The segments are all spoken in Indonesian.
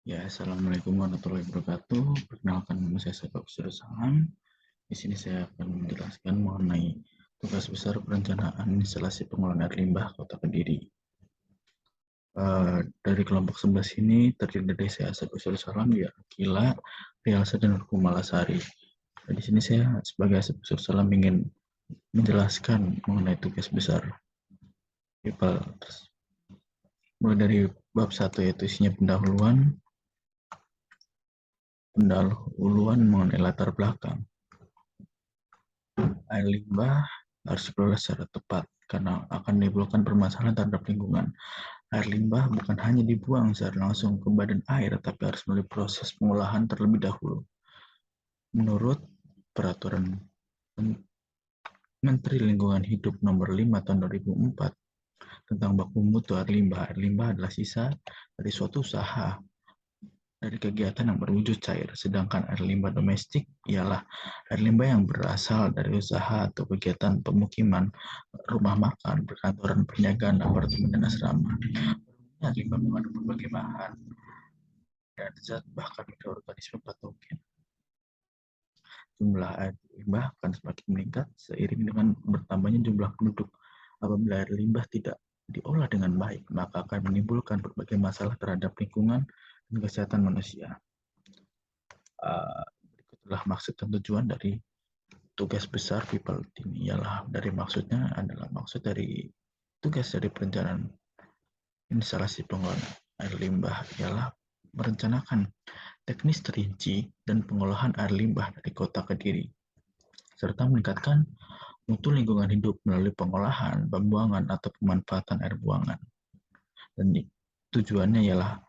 Ya, Assalamualaikum warahmatullahi wabarakatuh. Perkenalkan, nama saya Saiful Salam. Di sini saya akan menjelaskan mengenai tugas besar perencanaan instalasi pengolahan air limbah Kota Kediri. Dari kelompok 11 ini terdiri dari saya Saiful Salam, ya Kila, Rialsa, dan Malasari. Di sini saya sebagai Saiful Salam ingin menjelaskan mengenai tugas besar PIPAL. Mulai dari bab 1, yaitu isinya pendahuluan mengenai latar belakang. Air limbah harus dikelola secara tepat karena akan menimbulkan permasalahan terhadap lingkungan. Air limbah bukan hanya dibuang secara langsung ke badan air, tapi harus melalui proses pengolahan terlebih dahulu. Menurut Peraturan Menteri Lingkungan Hidup Nomor 5 Tahun 2004 tentang baku mutu air limbah adalah sisa dari suatu usaha dari kegiatan yang berwujud cair, sedangkan air limbah domestik ialah air limbah yang berasal dari usaha atau kegiatan pemukiman, rumah makan, perkantoran, perniagaan, apartemen, dan asrama. Air limbah mengandung berbagai bahan dan zat, bahkan mikroorganisme patogen. Jumlah air limbah akan semakin meningkat seiring dengan bertambahnya jumlah penduduk. Apabila air limbah tidak diolah dengan baik, maka akan menimbulkan berbagai masalah terhadap lingkungan dan kesehatan manusia. Berikutlah maksud dan tujuan dari tugas besar people ini. Ialah dari maksudnya adalah maksud dari tugas dari perencanaan instalasi pengolahan air limbah ialah merencanakan teknis terinci dan pengolahan air limbah dari Kota Kediri, serta meningkatkan mutu lingkungan hidup melalui pengolahan, pembuangan, atau pemanfaatan air buangan. Dan tujuannya ialah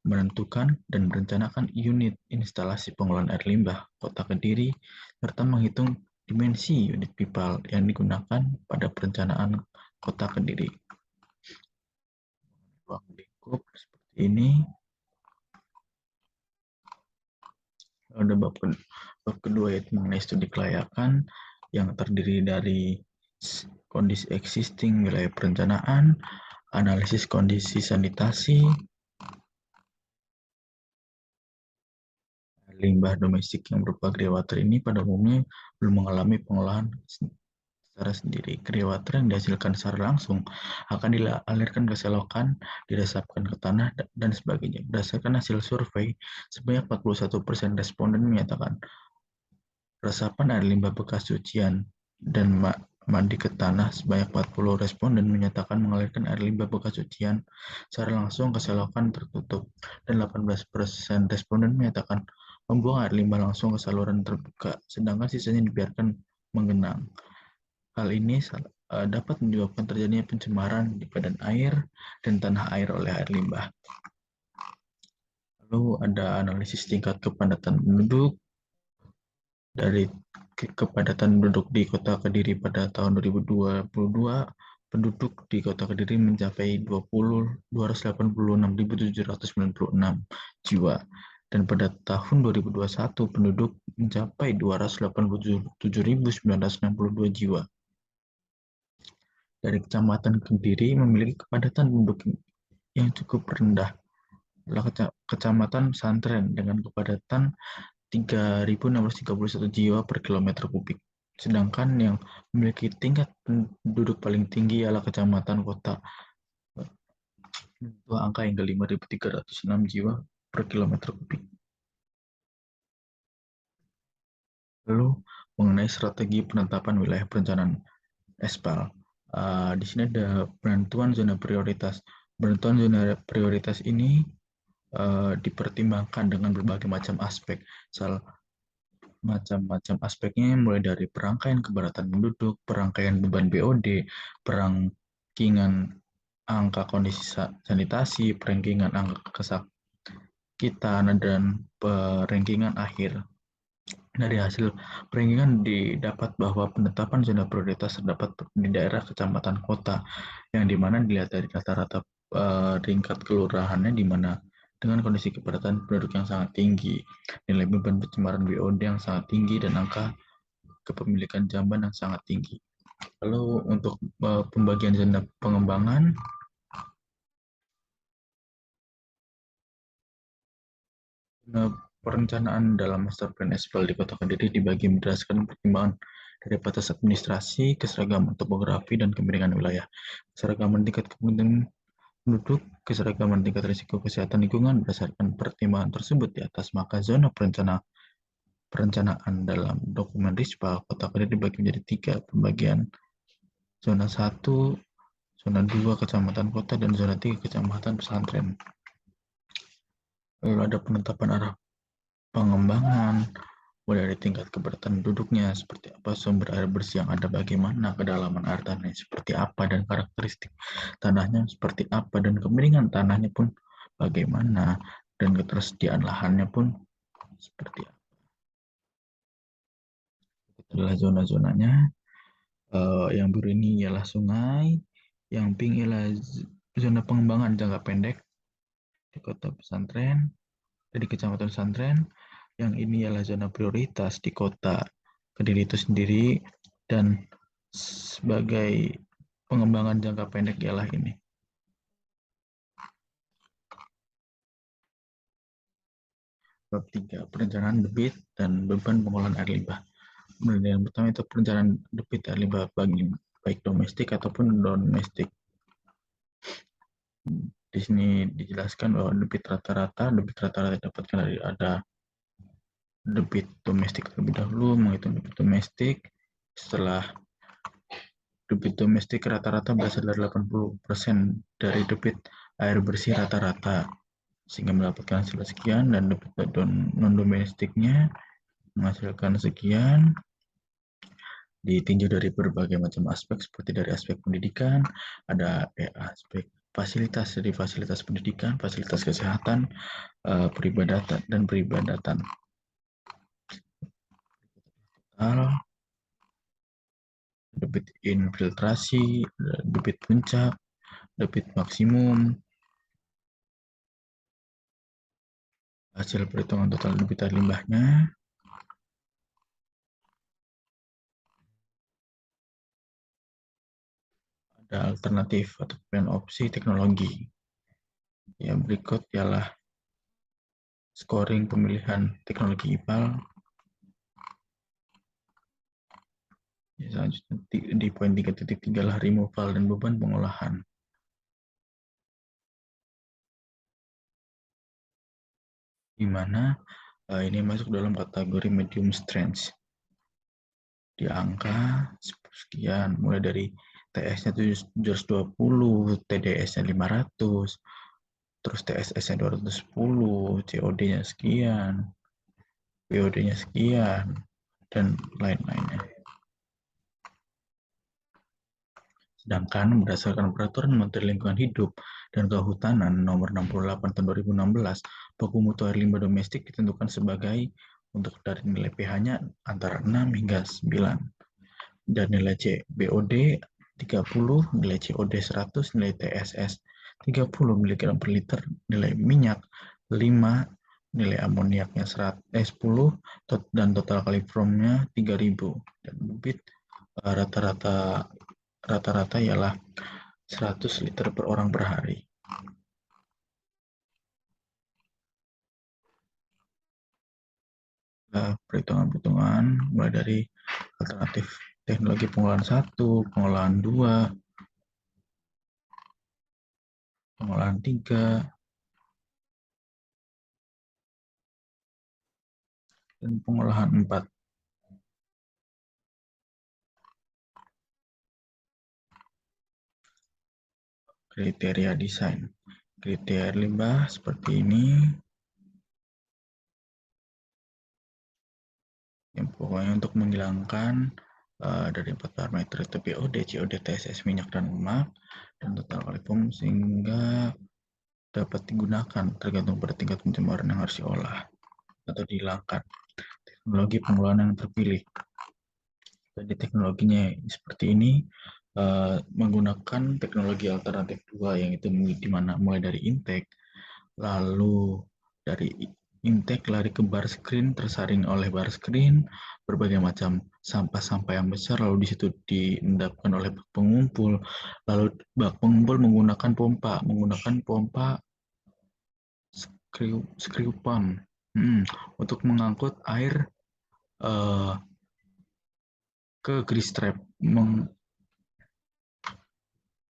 menentukan dan merencanakan unit instalasi pengolahan air limbah Kota Kediri, serta menghitung dimensi unit pipa yang digunakan pada perencanaan Kota Kediri. Ruang lingkup seperti ini. Ada bab kedua, yaitu mengenai studi kelayakan yang terdiri dari kondisi existing wilayah perencanaan, analisis kondisi sanitasi, limbah domestik yang berupa greywater ini pada umumnya belum mengalami pengolahan secara sendiri. Greywater yang dihasilkan secara langsung akan dialirkan ke selokan, diresapkan ke tanah, dan sebagainya. Berdasarkan hasil survei, sebanyak 41% responden menyatakan resapan air limbah bekas cucian dan mandi ke tanah. Sebanyak 40 responden menyatakan mengalirkan air limbah bekas cucian secara langsung ke selokan tertutup, dan 18% responden menyatakan membuang air limbah langsung ke saluran terbuka, sedangkan sisanya dibiarkan menggenang. Hal ini dapat menyebabkan terjadinya pencemaran di badan air dan tanah air oleh air limbah. Lalu ada analisis tingkat kepadatan penduduk. Dari kepadatan penduduk di Kota Kediri pada tahun 2022, penduduk di Kota Kediri mencapai 286.796 jiwa, dan pada tahun 2021 penduduk mencapai 287.962 jiwa. Dari Kecamatan Kediri memiliki kepadatan penduduk yang cukup rendah adalah Kecamatan Santren dengan kepadatan 3.631 jiwa per kilometer kubik. Sedangkan yang memiliki tingkat penduduk paling tinggi ialah Kecamatan Kota, dua angka hingga 5.306 jiwa per kilometer kubik. Lalu mengenai strategi penetapan wilayah perencanaan SPAL. Di sini ada penentuan zona prioritas. Penentuan zona prioritas ini dipertimbangkan dengan berbagai macam aspek. Macam-macam aspeknya mulai dari perangkaian kepadatan penduduk, perangkaian beban BOD, perangkingan angka kondisi sanitasi, perangkingan angka kesakitan, dan perangkingan akhir. Dari hasil perangkingan didapat bahwa penetapan zona prioritas terdapat di daerah kecamatan kota, yang dimana dilihat dari rata-rata tingkat kelurahannya, di mana dengan kondisi kepadatan penduduk yang sangat tinggi, nilai beban pencemaran BOD yang sangat tinggi, dan angka kepemilikan jamban yang sangat tinggi. Lalu untuk pembagian zona pengembangan, Nah, perencanaan dalam Master Plan Aspal di Kota Kediri dibagi berdasarkan pertimbangan dari batas administrasi, keseragaman topografi, dan kemiringan wilayah. Keseragaman tingkat kepentingan penduduk, keseragaman tingkat risiko kesehatan lingkungan berdasarkan pertimbangan tersebut di atas, maka zona perencanaan dalam dokumen RISPA Kota Kediri dibagi menjadi tiga pembagian: zona 1, zona 2 kecamatan kota, dan zona 3 kecamatan pesantren. Lalu ada penetapan arah pengembangan, mulai dari tingkat keberatan duduknya, seperti apa sumber air bersih yang ada, bagaimana kedalaman air tanahnya seperti apa, dan karakteristik tanahnya seperti apa, dan kemiringan tanahnya pun bagaimana, dan ketersediaan lahannya pun seperti apa. Itu adalah zona-zonanya. Yang biru ini ialah sungai, yang pink ialah zona pengembangan jangka pendek di kota pesantren, di kecamatan pesantren. Yang ini adalah zona prioritas di kota Kediri itu sendiri, dan sebagai pengembangan jangka pendek ialah ini. Bab 3, perencanaan debit dan beban pengolahan air limbah. Yang pertama itu perencanaan debit air limbah bagi baik domestik ataupun domestik. Di sini dijelaskan bahwa debit rata-rata didapatkan dari ada debit domestik terlebih dahulu, menghitung debit domestik. Setelah debit domestik rata-rata berasal dari 80% dari debit air bersih rata-rata, sehingga mendapatkan hasil sekian, dan debit non-domestiknya menghasilkan sekian, ditinjau dari berbagai macam aspek, seperti dari aspek pendidikan, ada aspek fasilitas, dari fasilitas pendidikan, fasilitas kesehatan, peribadatan, dan peribadatan. Debit infiltrasi, debit puncak, debit maksimum, hasil perhitungan total debit air limbahnya, ada alternatif atau opsi teknologi. Yang berikut ialah scoring pemilihan teknologi IPAL. Selanjutnya di poin 3.3 lah removal dan beban pengolahan. Di mana ini masuk dalam kategori medium strength. Di angka sekian, mulai dari TS-nya 720, TDS-nya 500, terus TSS-nya 210, COD-nya sekian, BOD-nya sekian, dan lain-lainnya. Sedangkan berdasarkan Peraturan Menteri Lingkungan Hidup dan Kehutanan Nomor 68 Tahun 2016, baku mutu air limbah domestik ditentukan sebagai untuk dari nilai pH-nya antara 6 hingga 9. Dan nilai CBOD 30, nilai COD 100, nilai TSS 30 mg per liter, nilai minyak 5, nilai amoniaknya 10, dan total kaliformnya 3000. Dan debit rata-rata ialah 100 liter per orang per hari. Perhitungan-perhitungan mulai dari alternatif teknologi pengolahan 1, pengolahan 2, pengolahan 3, dan pengolahan 4. Kriteria desain. Kriteria limbah seperti ini. Yang pokoknya untuk menghilangkan dari 4 parameter itu BOD, COD, TSS, minyak, dan lemak, dan total kaliform, sehingga dapat digunakan tergantung pada tingkat pencemaran yang harus diolah atau dihilangkan. Teknologi pengolahan yang terpilih. Jadi teknologinya seperti ini, menggunakan teknologi alternatif 2, yang itu di mana mulai dari intake, lalu dari intake lari ke bar screen, tersaring oleh bar screen, berbagai macam sampah-sampah yang besar, lalu di situ diendapkan oleh bak pengumpul, lalu bak pengumpul menggunakan pompa screw pump. Untuk mengangkut air uh, ke grease trap.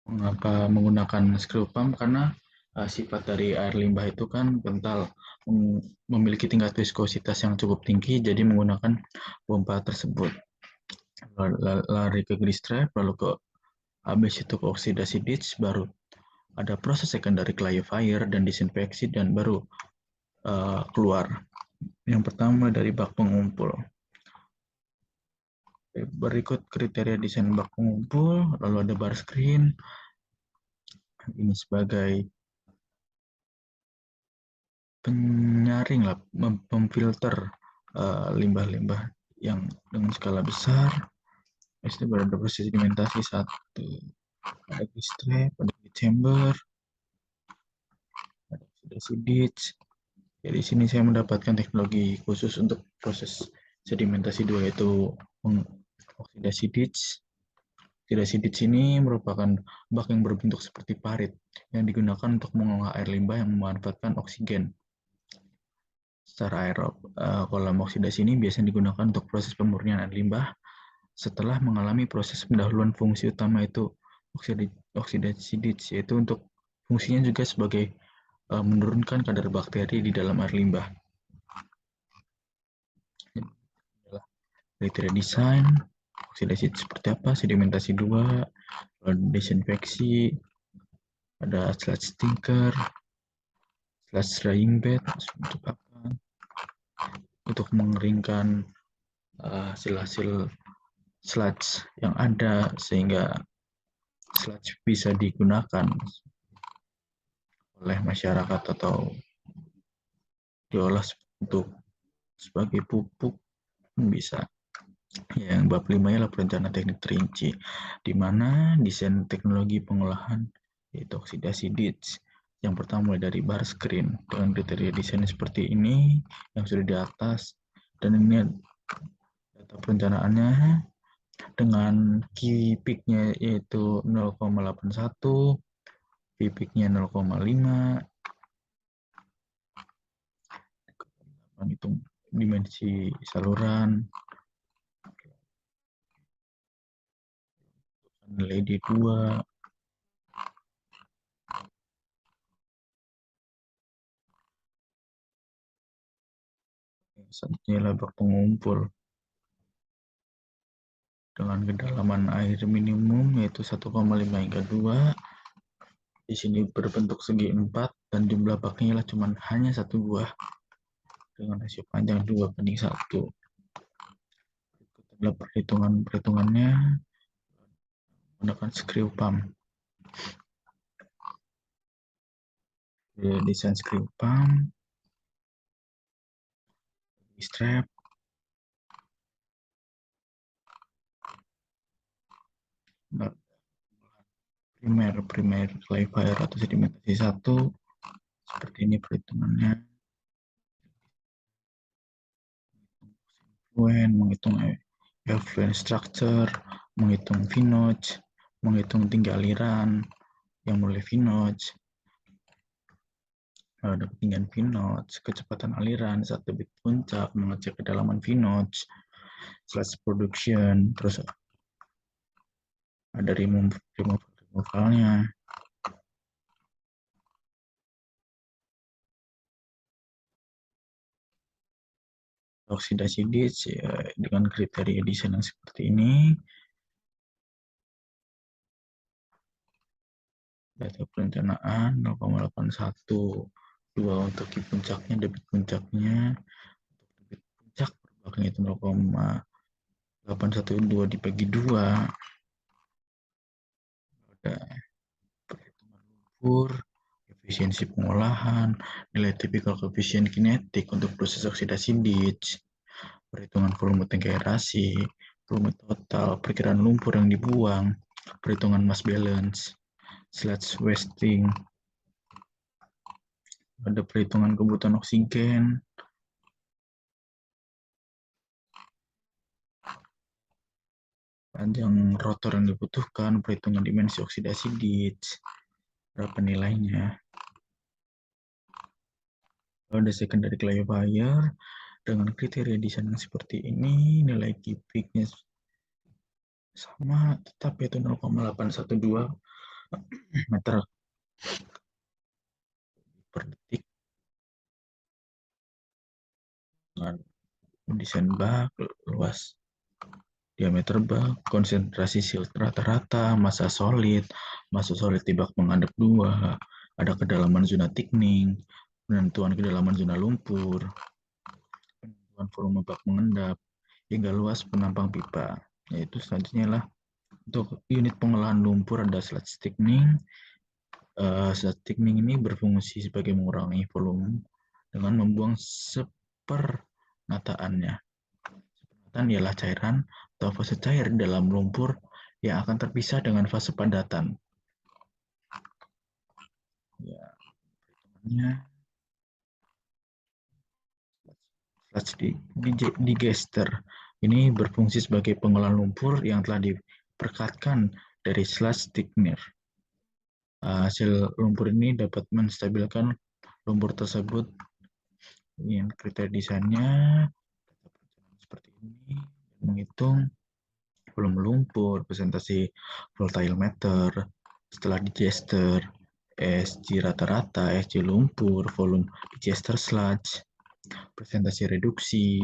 Mengapa menggunakan screw pump? Karena sifat dari air limbah itu kan kental, memiliki tingkat viskositas yang cukup tinggi, jadi menggunakan pompa tersebut. Lari ke grease trap, lalu habis itu ke oksidasi ditch, baru ada proses secondary clarifier dan disinfeksi, dan baru keluar. Yang pertama dari bak pengumpul. Berikut kriteria desain bak pengumpul, lalu ada bar screen. Ini sebagai penyaring lah, memfilter limbah-limbah yang dengan skala besar. Itu berada proses sedimentasi satu, ada strap, ada chamber, ada oksidasi ditch. Jadi di sini saya mendapatkan teknologi khusus untuk proses sedimentasi dua, yaitu oksidasi ditch. Oksidasi ditch ini merupakan bak yang berbentuk seperti parit yang digunakan untuk mengolah air limbah yang memanfaatkan oksigen secara aerob. Kolam oksidasi ini biasanya digunakan untuk proses pemurnian air limbah setelah mengalami proses pendahuluan fungsi utama, itu oksidasi ditch, yaitu untuk fungsinya juga sebagai menurunkan kadar bakteri di dalam air limbah. Kriteria desain oksidasi seperti apa, sedimentasi 2, desinfeksi, ada sludge stinker, sludge drying bed untuk apa? Untuk mengeringkan hasil-hasil sludge yang ada sehingga sludge bisa digunakan oleh masyarakat atau diolah untuk sebagai pupuk bisa. Yang bab 5 ialah perencanaan teknik terinci, di mana desain teknologi pengolahan yaitu oksidasi ditch. Yang pertama mulai dari bar screen dengan kriteria desain seperti ini yang sudah di atas, dan ini data perencanaannya dengan key peak-nya yaitu 0,81, key peak-nya 0,5, menghitung dimensi saluran, nilai D2, selanjutnya bak pengumpul dengan kedalaman air minimum yaitu 1,5 hingga 2. Di sini berbentuk segi 4 dan jumlah baknya ialah cuma hanya satu buah dengan rasio panjang 2:1. Berikut adalah perhitungannya menggunakan screw pump. Desain screw pump, strap, primer clarifier atau sedimentasi 1. Seperti ini perhitungannya. Menghitung effluent structure, menghitung V-notch, menghitung tinggi aliran yang mulai V-notch, ada ketinggian V-notch, kecepatan aliran saat debit puncak, mengecek kedalaman V-notch, sludge production, terus ada removalnya. Oksidasi ditch ya, dengan kriteria desain yang seperti ini. Data perencanaan 0,81, 2 untuk di puncaknya, debit puncaknya, debit puncak baknya itu 0,812 dibagi 2. Ada perhitungan lumpur, efisiensi pengolahan, nilai tipikal koefisien kinetik untuk proses oksidasi ditch, perhitungan volume tank aerasi, volume total, perkiraan lumpur yang dibuang, perhitungan mass balance, sludge wasting, ada perhitungan kebutuhan oksigen, panjang rotor yang dibutuhkan, perhitungan dimensi oksidasi ditch, berapa nilainya, Ada secondary clarifier dengan kriteria desain yang seperti ini, nilai kipiknya sama, tetap yaitu 0,812 meter per detik dengan desain bak, luas diameter bak, konsentrasi silt rata-rata, massa solid di bak menghadap 2, ada kedalaman zona thickening, penentuan kedalaman zona lumpur, penentuan volume bak mengendap, hingga luas penampang pipa. Yaitu selanjutnya lah untuk unit pengolahan lumpur ada sludge thickening. Sludge thickening ini berfungsi sebagai mengurangi volume dengan membuang sepernataannya. Sepenatan ialah cairan atau fase cair dalam lumpur yang akan terpisah dengan fase padatan. Ya, perhitungannya sludge digester ini berfungsi sebagai pengolahan lumpur yang telah diperkatkan dari sludge thickener. Hasil lumpur ini dapat menstabilkan lumpur tersebut. Ini kriteria desainnya seperti ini, menghitung volume lumpur, presentasi voltaimeter, setelah digester, SG rata-rata, SG lumpur, volume digester sludge, presentasi reduksi,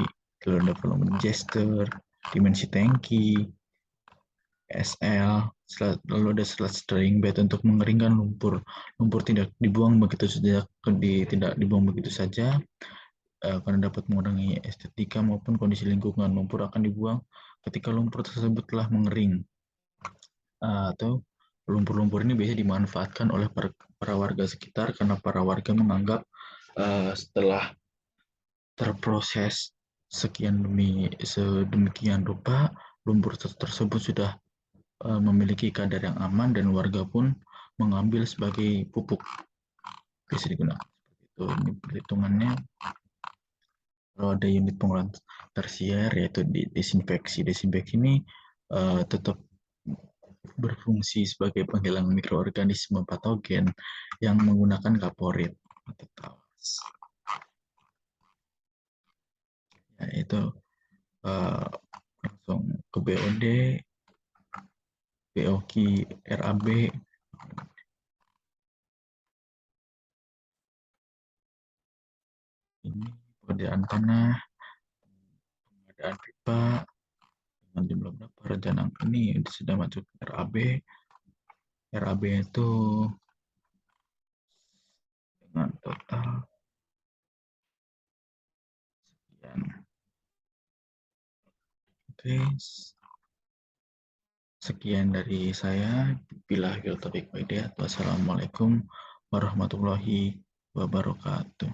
lalu ada volume digester, dimensi tangki, SL, lalu ada sludge drying bed untuk mengeringkan lumpur. Lumpur tidak dibuang begitu saja, tidak dibuang begitu saja, karena dapat mengurangi estetika maupun kondisi lingkungan. Lumpur akan dibuang ketika lumpur tersebut telah mengering. Atau lumpur-lumpur ini biasanya dimanfaatkan oleh para warga sekitar karena para warga menganggap setelah terproses sedemikian rupa, lumpur tersebut sudah memiliki kadar yang aman dan warga pun mengambil sebagai pupuk bisa digunakan. Itu ini perhitungannya. Kalau ada unit pengolahan tersier yaitu desinfeksi. Desinfeksi ini tetap berfungsi sebagai penghilang mikroorganisme patogen yang menggunakan kaporit atau tawas. Ya, itu langsung ke BOD, BOQ, RAB. Ini pengadaan tanah, pengadaan pipa, dengan jumlah berapa rencana ini sudah masuk RAB. RAB itu dengan total sekian. Oke, sekian dari saya. Bila taufiq wal hidayah. Wassalamualaikum warahmatullahi wabarakatuh.